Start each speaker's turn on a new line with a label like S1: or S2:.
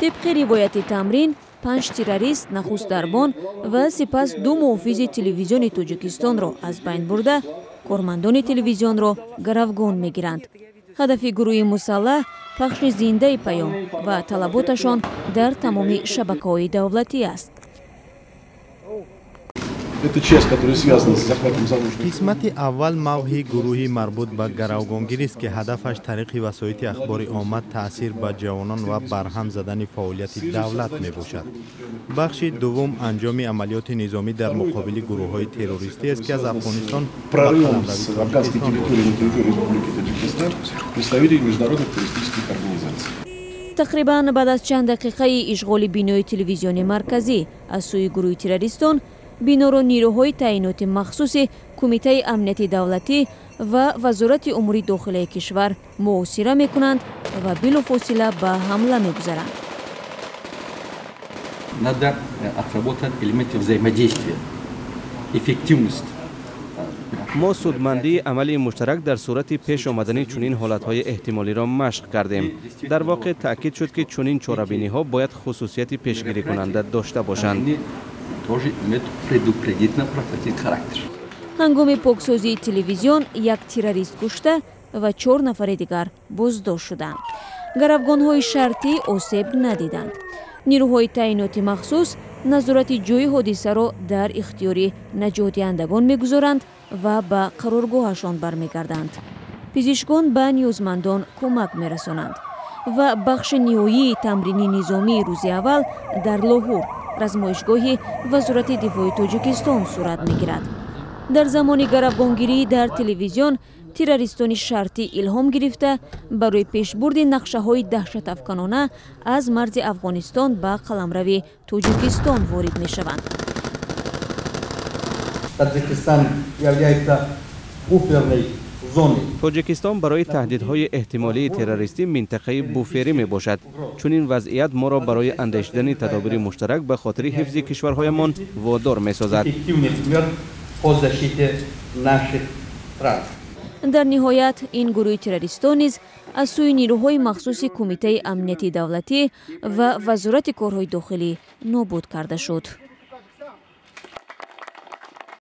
S1: طبق روایت تمرین 5 تروریست نخست دربان و سپس 2 محافظ تلویزیون تاجیکستان را از بین برده کارمندان تلویزیون را گروگان میگیرند. هدف گروه مسلح پخش زنده پیام و طلباتشان در تمام شبکه‌های دولتی است.
S2: قسمت اول موضوع گروهی مربوط به گروگانگیری است که هدفش طریق وسایط اخباری آمد تاثیر به جوانان و برهم زدن فعالیت دولت می باشد. بخش دوم انجام عملیات نظامی در مقابل گروه‌های تروریستی است که از افغانستان
S1: تقریباً بعد از چند دقیقه اشغال بینای تلویزیون مرکزی از سوی گروه تروریستان، بینا را نیروهای تعیینات مخصوص کمیته امنیت دولتی و وزارت امور داخلی کشور محاصره میکنند و بلافاصله به حمله میگذارند.
S3: Надо отработать элементы взаимодействия, эффективность.
S4: ما سودمندی عملی مشترک در صورت پیش آمدن چنین حالتهای احتمالی را مشق کردیم. در واقع تأکید شد که چنین چاره‌بینی ها باید خصوصیت پیشگیری کننده داشته باشند.
S1: هنگام پاکسازی تلویزیون 1 تروریست کشته و 4 نفر دیگر بازداشت شدند. گروگان‌های شرطی آسیب ندیدند. نیروهای تعیینات مخصوص نظارت جای حادثه را در اختیار نجات دهندگان می‌گذارند و به قرارگاهشان برمیگردند. پزشکان به نیازمندان کمک می‌رسانند و بخش نهایی تمرین نظامی روز اول در لاهور رزمایشگاه وزارت دفاع تاجیکستان صورت می‌گیرد. در زمان گروگانگیری در تلویزیون تروریستان شرطی الهام گرفته برای پیشبرد نقشه‌های دهشت افکنانه از مرز افغانستان به قلمرو تاجیکستان وارد می‌شوند.
S4: تاجیکستان برای تهدیدهای احتمالی تروریستی منطقه بوفری می باشد. چون این وضعیت ما را برای اندیشیدن تدابیر مشترک به خاطر حفظ کشورهایمان وادار می سازد.
S1: در نهایت این گروه تروریستان نیز از سوی نیروهای مخصوص کمیته امنیتی دولتی و وزارت کارهای داخلی نابود کرده شد.